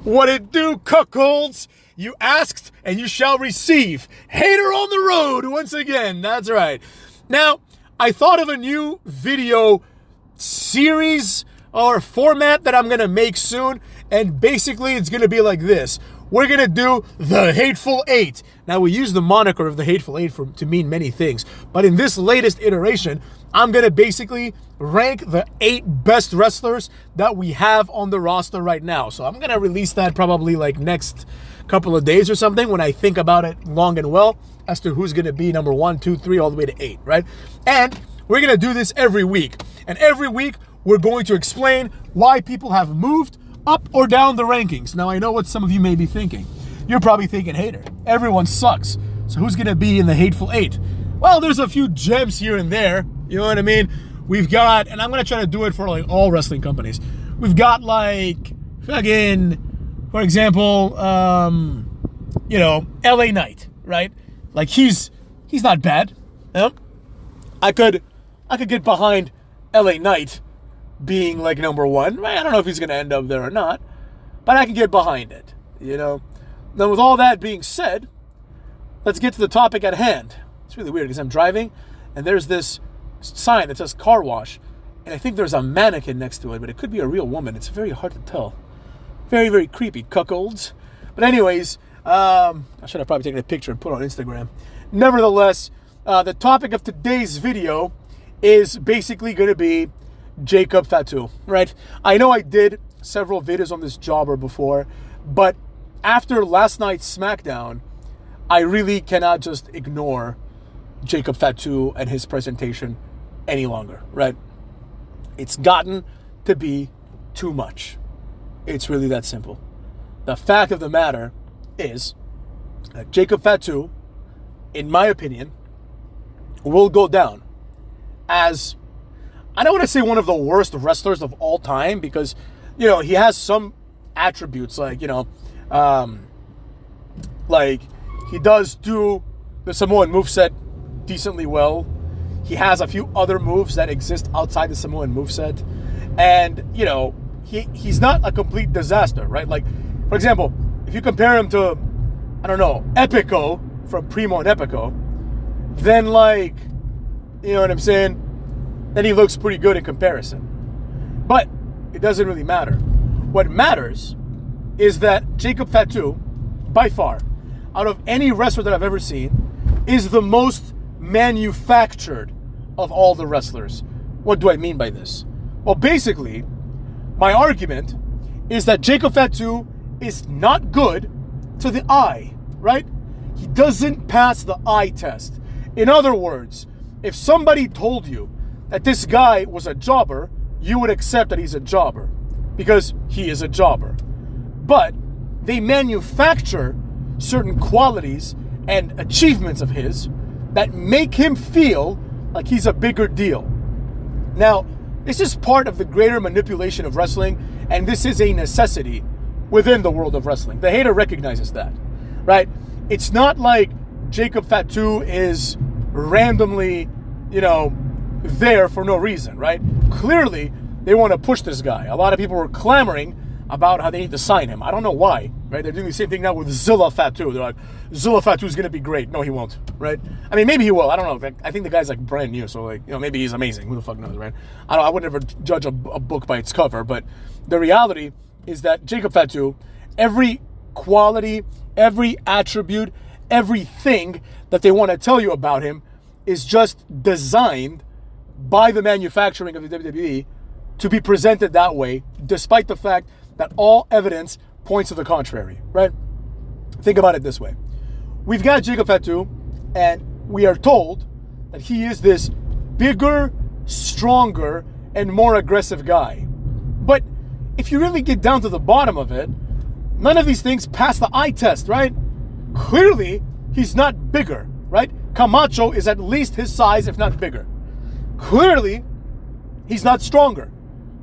What it do, cuckolds? You asked and you shall receive. Hater on the road once again. That's right. Now, I thought of a new video series or format that I'm going to make soon. And basically, it's going to be like this. We're going to do the Hateful Eight. Now, we use the moniker of the Hateful Eight to mean many things. But in this latest iteration, I'm going to basically rank the 8 best wrestlers that we have on the roster right now. So I'm going to release that probably like next couple of days or something when I think about it long and well as to who's going to be number 1, 2, 3, all the way to 8, right? And we're going to do this every week. And every week, we're going to explain why people have moved up or down the rankings. Now, I know what some of you may be thinking. You're probably thinking, hater, everyone sucks. So who's going to be in the Hateful Eight? Well, there's a few gems here and there. You know what I mean? We've got, and I'm going to try to do it for like all wrestling companies. We've got like, fucking, for example, LA Knight, right? Like he's not bad. You know? I could get behind LA Knight being like number 1. I don't know if he's going to end up there or not, but I can get behind it, you know. Now, with all that being said, let's get to the topic at hand. It's really weird because I'm driving and there's this sign that says car wash, and I think there's a mannequin next to it, but it could be a real woman. It's very hard to tell. Very, very creepy, cuckolds. But anyways, I should have probably taken a picture and put it on Instagram. Nevertheless, the topic of today's video is basically going to be Jacob Fatu, right? I know I did several videos on this jobber before, but after last night's SmackDown, I really cannot just ignore Jacob Fatu and his presentation any longer, right? It's gotten to be too much. It's really that simple. The fact of the matter is that Jacob Fatu, in my opinion, will go down as, I don't want to say one of the worst wrestlers of all time because, you know, he has some attributes like, like he does do the Samoan moveset decently well. He has a few other moves that exist outside the Samoan moveset. And, you know, he's not a complete disaster, right? Like, for example, if you compare him to, I don't know, Epico from Primo and Epico, then like, you know what I'm saying? Then he looks pretty good in comparison. But it doesn't really matter. What matters is that Jacob Fatu, by far, out of any wrestler that I've ever seen, is the most manufactured of all the wrestlers. What do I mean by this? Well, basically, my argument is that Jacob Fatu is not good to the eye, right? He doesn't pass the eye test. In other words, if somebody told you that this guy was a jobber, you would accept that he's a jobber because he is a jobber. But they manufacture certain qualities and achievements of his that make him feel like he's a bigger deal. Now, this is part of the greater manipulation of wrestling, and this is a necessity within the world of wrestling. The hater recognizes that, right? It's not like Jacob Fatu is randomly, there for no reason, right? Clearly, they want to push this guy. A lot of people were clamoring about how they need to sign him. I don't know why, right? They're doing the same thing now with Zilla Fatu. They're like, Zilla Fatu is going to be great. No, he won't, right? I mean, maybe he will. I don't know. I think the guy's like brand new, so maybe he's amazing. Who the fuck knows, right? I would never judge a book by its cover, but the reality is that Jacob Fatu, every quality, every attribute, everything that they want to tell you about him is just designed by the manufacturing of the WWE to be presented that way, despite the fact that all evidence points to the contrary, right? Think about it this way. We've got Jacob Fatu, and we are told that he is this bigger, stronger, and more aggressive guy. But if you really get down to the bottom of it, none of these things pass the eye test, right? Clearly, he's not bigger, right? Camacho is at least his size, if not bigger. Clearly, he's not stronger.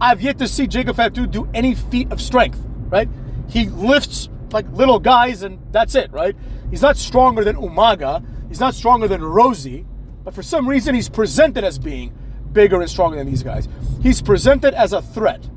I've yet to see Jacob Fatu do any feat of strength, right? He lifts like little guys and that's it, right? He's not stronger than Umaga. He's not stronger than Rosie. But for some reason, he's presented as being bigger and stronger than these guys. He's presented as a threat.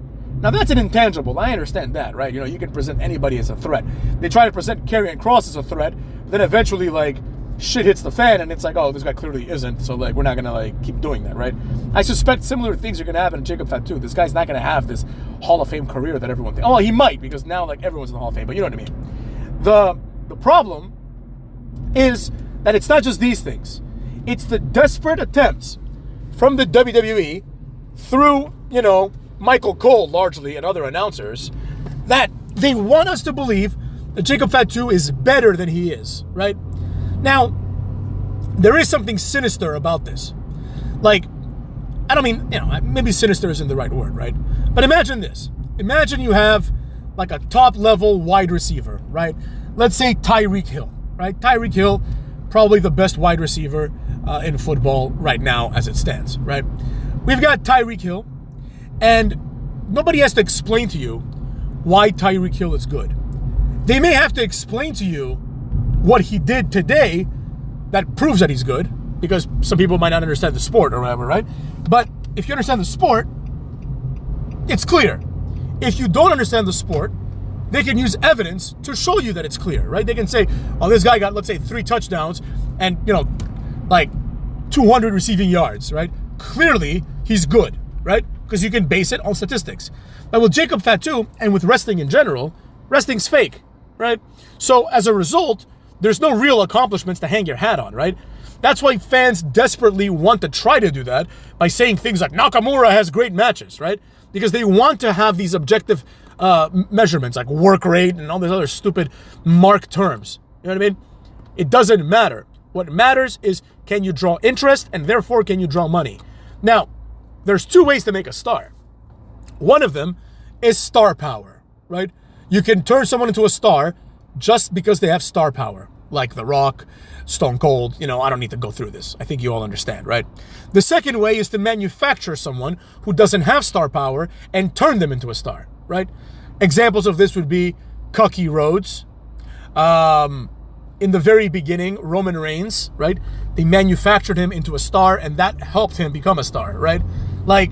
Now that's an intangible. I understand that, right? You can present anybody as a threat. They try to present Karrion Kross as a threat, then eventually like shit hits the fan and it's like, oh, this guy clearly isn't, so like we're not gonna like keep doing that, right? I suspect similar things are gonna happen in Jacob Fatu. This guy's not gonna have this Hall of Fame career that everyone thinks. Oh, he might, because now like everyone's in the Hall of Fame, but you know what I mean. The problem is that it's not just these things. It's the desperate attempts from the WWE through, Michael Cole largely and other announcers, that they want us to believe that Jacob Fatu is better than he is, right? Now, there is something sinister about this. Like, I don't mean, maybe sinister isn't the right word, right? But imagine this. Imagine you have like a top-level wide receiver, right? Let's say Tyreek Hill, right? Tyreek Hill, probably the best wide receiver in football right now as it stands, right? We've got Tyreek Hill, and nobody has to explain to you why Tyreek Hill is good. They may have to explain to you what he did today that proves that he's good, because some people might not understand the sport or whatever, right? But if you understand the sport, it's clear. If you don't understand the sport, they can use evidence to show you that it's clear, right? They can say, oh, this guy got, let's say, 3 touchdowns and, like 200 receiving yards, right? Clearly, he's good, right? Because you can base it on statistics. But with Jacob Fatu and with wrestling in general, wrestling's fake, right? So as a result, there's no real accomplishments to hang your hat on, right? That's why fans desperately want to try to do that by saying things like Nakamura has great matches, right? Because they want to have these objective measurements like work rate and all these other stupid mark terms. You know what I mean? It doesn't matter. What matters is, can you draw interest, and therefore can you draw money? Now, there's 2 ways to make a star. One of them is star power, right? You can turn someone into a star just because they have star power, like The Rock, Stone Cold. I don't need to go through this. I think you all understand, right? The second way is to manufacture someone who doesn't have star power and turn them into a star, right? Examples of this would be Cookie Rhodes. In the very beginning, Roman Reigns, right? They manufactured him into a star, and that helped him become a star, right? Like,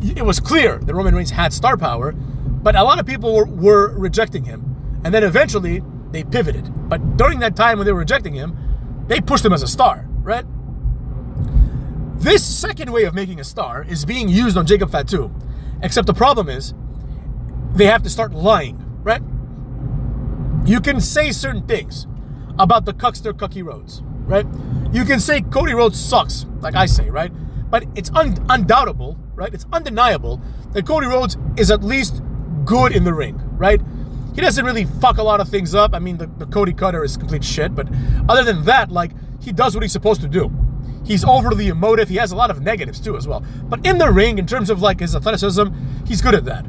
it was clear that Roman Reigns had star power, but a lot of people were rejecting him. And then eventually, they pivoted. But during that time when they were rejecting him, they pushed him as a star, right? This second way of making a star is being used on Jacob Fatu. Except the problem is, they have to start lying, right? You can say certain things about the cuckster Cookie Rhodes, right? You can say Cody Rhodes sucks, like I say, right? But it's undoubtable, right? It's undeniable that Cody Rhodes is at least good in the ring, right? He doesn't really fuck a lot of things up. I mean, the Cody Cutter is complete shit, but other than that, like, he does what he's supposed to do. He's overly emotive. He has a lot of negatives too as well. But in the ring, in terms of like his athleticism, he's good at that.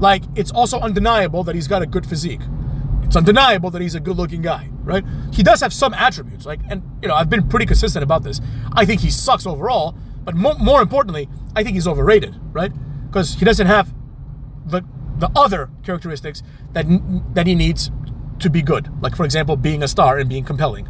Like, it's also undeniable that he's got a good physique. It's undeniable that he's a good-looking guy, right? He does have some attributes, like, and I've been pretty consistent about this. I think he sucks overall, but more importantly, I think he's overrated, right? Because he doesn't have the other characteristics that he needs to be good. Like, for example, being a star and being compelling.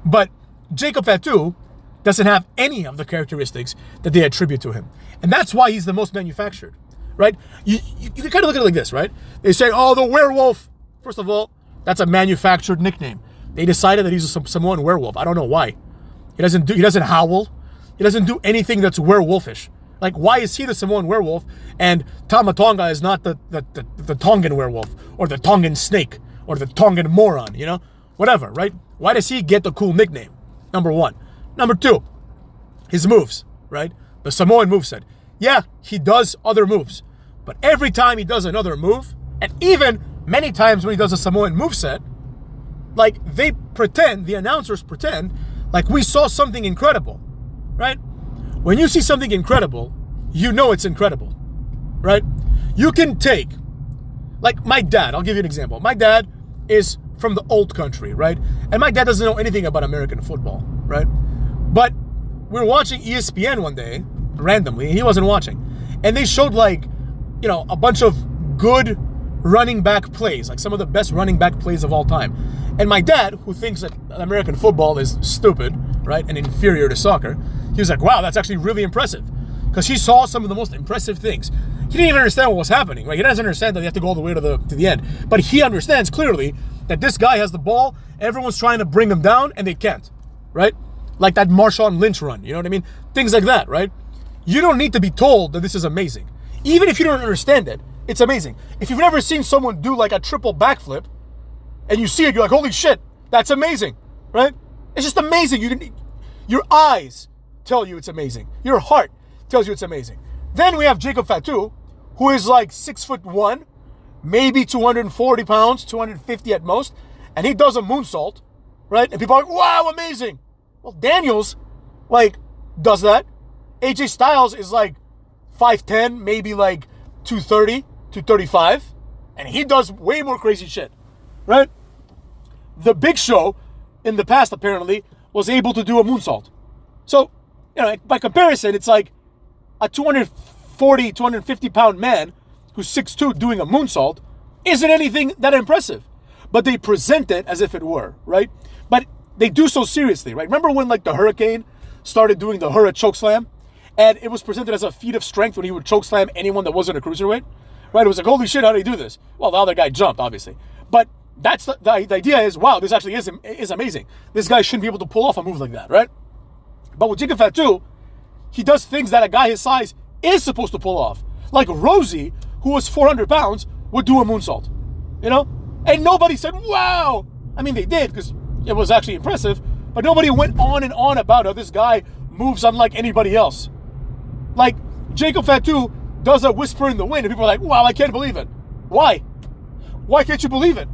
But Jacob Fatu doesn't have any of the characteristics that they attribute to him. And that's why he's the most manufactured, right? You can kind of look at it like this, right? They say, oh, the werewolf. First of all, that's a manufactured nickname. They decided that he's a Samoan werewolf. I don't know why. He doesn't howl. He doesn't do anything that's werewolfish. Like, why is he the Samoan werewolf and Tama Tonga is not the Tongan werewolf or the Tongan snake or the Tongan moron, Whatever, right? Why does he get the cool nickname? Number 1. Number 2, his moves, right? The Samoan moveset. Yeah, he does other moves. But every time he does another move, and even many times when he does a Samoan moveset, like, the announcers pretend like we saw something incredible, right? When you see something incredible, you know it's incredible, right? You can take, like my dad, I'll give you an example. My dad is from the old country, right? And my dad doesn't know anything about American football, right? But we were watching ESPN one day, randomly, and he wasn't watching. And they showed a bunch of good running back plays, like some of the best running back plays of all time. And my dad, who thinks that American football is stupid, right, and inferior to soccer, he was like, wow, that's actually really impressive. because he saw some of the most impressive things. He didn't even understand what was happening, right? He doesn't understand that you have to go all the way to the end. But he understands clearly that this guy has the ball, everyone's trying to bring him down, and they can't, right? Like that Marshawn Lynch run, you know what I mean? Things like that, right? You don't need to be told that this is amazing. Even if you don't understand it, it's amazing. If you've never seen someone do like a triple backflip, and you see it, you're like, holy shit, that's amazing, right? It's just amazing. Your eyes tell you it's amazing. Your heart tells you it's amazing. Then we have Jacob Fatu, who is like 6'1", maybe 240 pounds, 250 at most, and he does a moonsault, right? And people are like, wow, amazing. Well, Daniels, like, does that. AJ Styles is like 5'10", maybe like 230, 235, and he does way more crazy shit, right? The Big Show, in the past, apparently, was able to do a moonsault. So, you know, by comparison, it's like a 240, 250-pound man who's 6'2", doing a moonsault isn't anything that impressive. But they present it as if it were, right? But they do so seriously, right? Remember when, like, the Hurricane started doing the Hurra chokeslam? And it was presented as a feat of strength when he would chokeslam anyone that wasn't a cruiserweight, right? It was like, holy shit, how did he do this? Well, the other guy jumped, obviously. But that's the idea is, wow, this actually is amazing. This guy shouldn't be able to pull off a move like that, right? But with Jacob Fatu, he does things that a guy his size is supposed to pull off. Like Rosie, who was 400 pounds, would do a moonsault, you know? And nobody said, wow. I mean, they did because it was actually impressive, but nobody went on and on about how this guy moves unlike anybody else. Like, Jacob Fatu does a whisper in the wind, and people are like, wow, I can't believe it. Why? Why can't you believe it?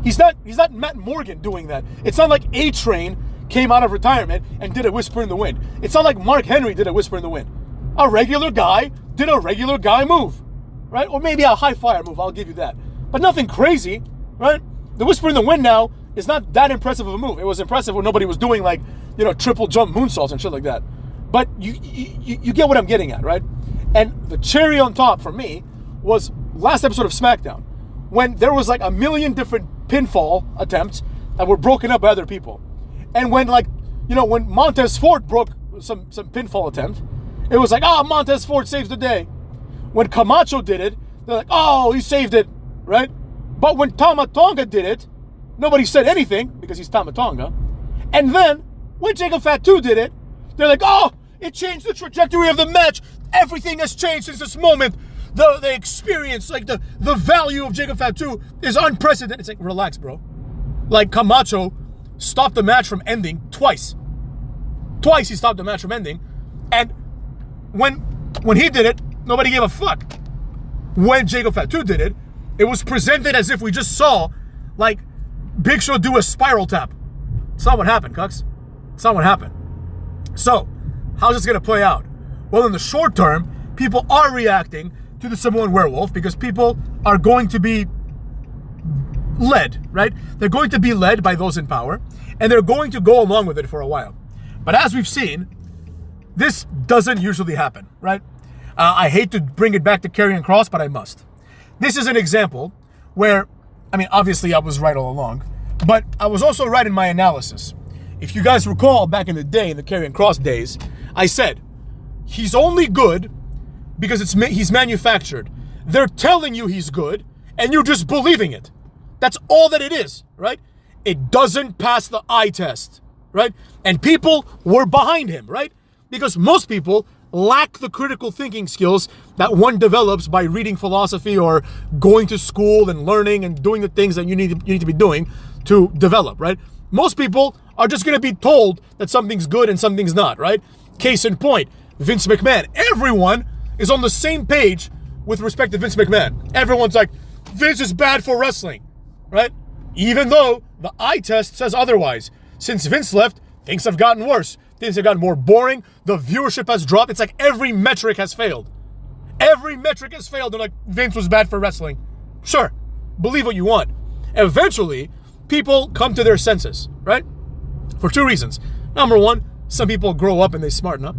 He's not Matt Morgan doing that. It's not like A-Train came out of retirement and did a whisper in the wind. It's not like Mark Henry did a whisper in the wind. A regular guy did a regular guy move, right? Or maybe a high flyer move, I'll give you that. But nothing crazy, right? The whisper in the wind now is not that impressive of a move. It was impressive when nobody was doing like, you know, triple jump moonsaults and shit like that. But you get what I'm getting at, right? And the cherry on top for me was last episode of SmackDown, when there was like a million different pinfall attempts that were broken up by other people. And when, like, you know, when Montez Ford broke some pinfall attempt, it was like, Montez Ford saves the day. When Camacho did it, they're like, oh, he saved it, right? But when Tama Tonga did it, nobody said anything because he's Tama Tonga. And then when Jacob Fatu did it, they're like, oh, it changed the trajectory of the match. Everything has changed since this moment. The experience, like the value of Jacob Fatu is unprecedented. It's like, relax, bro. Like, Camacho stopped the match from ending twice. Twice he stopped the match from ending. And when he did it, nobody gave a fuck. When Jacob Fatu did it, it was presented as if we just saw, like, Big Show do a spiral tap. It's not what happened, Cucks. It's not what happened. So, how's this going to play out? Well, in the short term, people are reacting to the Samoan Werewolf because people are going to be led, right? They're going to be led by those in power, and they're going to go along with it for a while. But as we've seen, this doesn't usually happen, right? I hate to bring it back to Karrion Kross, but I must. This is an example where, I mean, obviously I was right all along, but I was also right in my analysis. If you guys recall, back in the day, in the Karrion Kross days, I said, he's only good because he's manufactured. They're telling you he's good, and you're just believing it. That's all that it is, right? It doesn't pass the eye test, right? And people were behind him, right? Because most people lack the critical thinking skills that one develops by reading philosophy or going to school and learning and doing the things that you need to be doing to develop, right? Most people are just going to be told that something's good and something's not, right? Case in point, Vince McMahon. Everyone is on the same page with respect to Vince McMahon. Everyone's like, Vince is bad for wrestling, right? Even though the eye test says otherwise. Since Vince left, things have gotten worse. Things have gotten more boring. The viewership has dropped. It's like every metric has failed. Every metric has failed. They're like, Vince was bad for wrestling. Sure, believe what you want. Eventually, people come to their senses, right? For two reasons. Number one, some people grow up and they smarten up.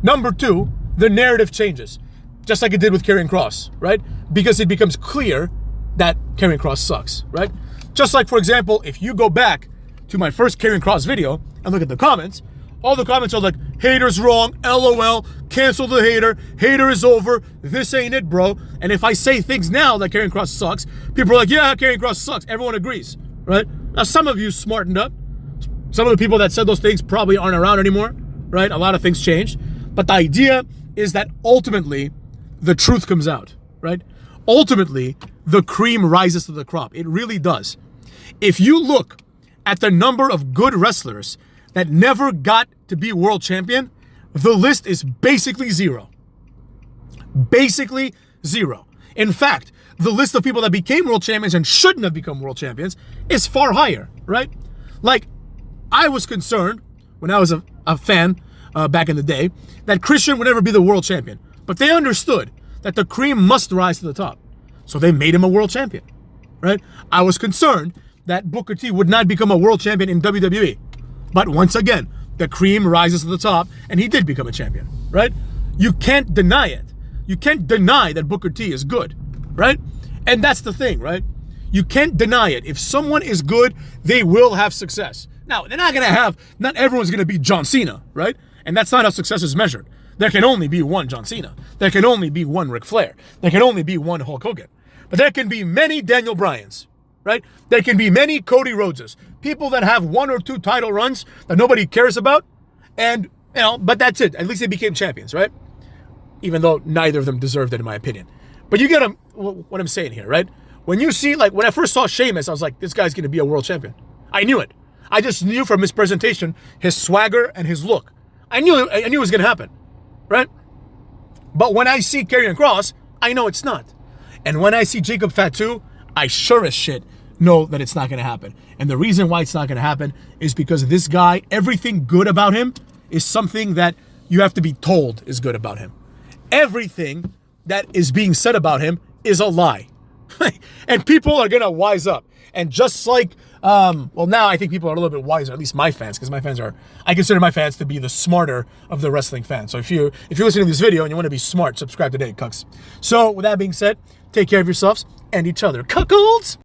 Number two, the narrative changes. Just like it did with Karrion Kross, right? Because it becomes clear that Karrion Kross sucks, right? Just like, for example, if you go back to my first Karrion Kross video and look at the comments, all the comments are like, Hater's wrong. LOL. Cancel the hater. Hater is over. This ain't it, bro. And if I say things now that Karrion Kross sucks, people are like, yeah, Karrion Kross sucks. Everyone agrees, right? Now, some of you smartened up. Some of the people that said those things probably aren't around anymore, right? A lot of things changed. But the idea is that ultimately the truth comes out, right? Ultimately, the cream rises to the crop. It really does. If you look at the number of good wrestlers that never got to be world champion, the list is basically zero. Basically zero. In fact, the list of people that became world champions and shouldn't have become world champions is far higher, right? Like, I was concerned when I was a fan back in the day that Christian would never be the world champion. But they understood that the cream must rise to the top. So they made him a world champion, right? I was concerned that Booker T would not become a world champion in WWE. But once again, the cream rises to the top and he did become a champion, right? You can't deny it. You can't deny that Booker T is good, right? And that's the thing, right? You can't deny it. If someone is good, they will have success. Now, they're not going to have, not everyone's going to be John Cena, right? And that's not how success is measured. There can only be one John Cena. There can only be one Ric Flair. There can only be one Hulk Hogan. But there can be many Daniel Bryans, right? There can be many Cody Rhodeses. People that have 1 or 2 title runs that nobody cares about. And, but that's it. At least they became champions, right? Even though neither of them deserved it, in my opinion. But you get what I'm saying here, right? When you see, like, when I first saw Sheamus, I was like, this guy's going to be a world champion. I knew it. I just knew from his presentation, his swagger, and his look. I knew it was going to happen, right? But when I see Karrion Kross, I know it's not. And when I see Jacob Fatu, I sure as shit know that it's not going to happen. And the reason why it's not going to happen is because this guy, everything good about him is something that you have to be told is good about him. Everything that is being said about him is a lie. And people are going to wise up. And just like, now I think people are a little bit wiser, at least my fans, because my fans I consider my fans to be the smarter of the wrestling fans. So if you're listening to this video and you want to be smart, subscribe today, cucks. So with that being said, take care of yourselves and each other. Cuckolds!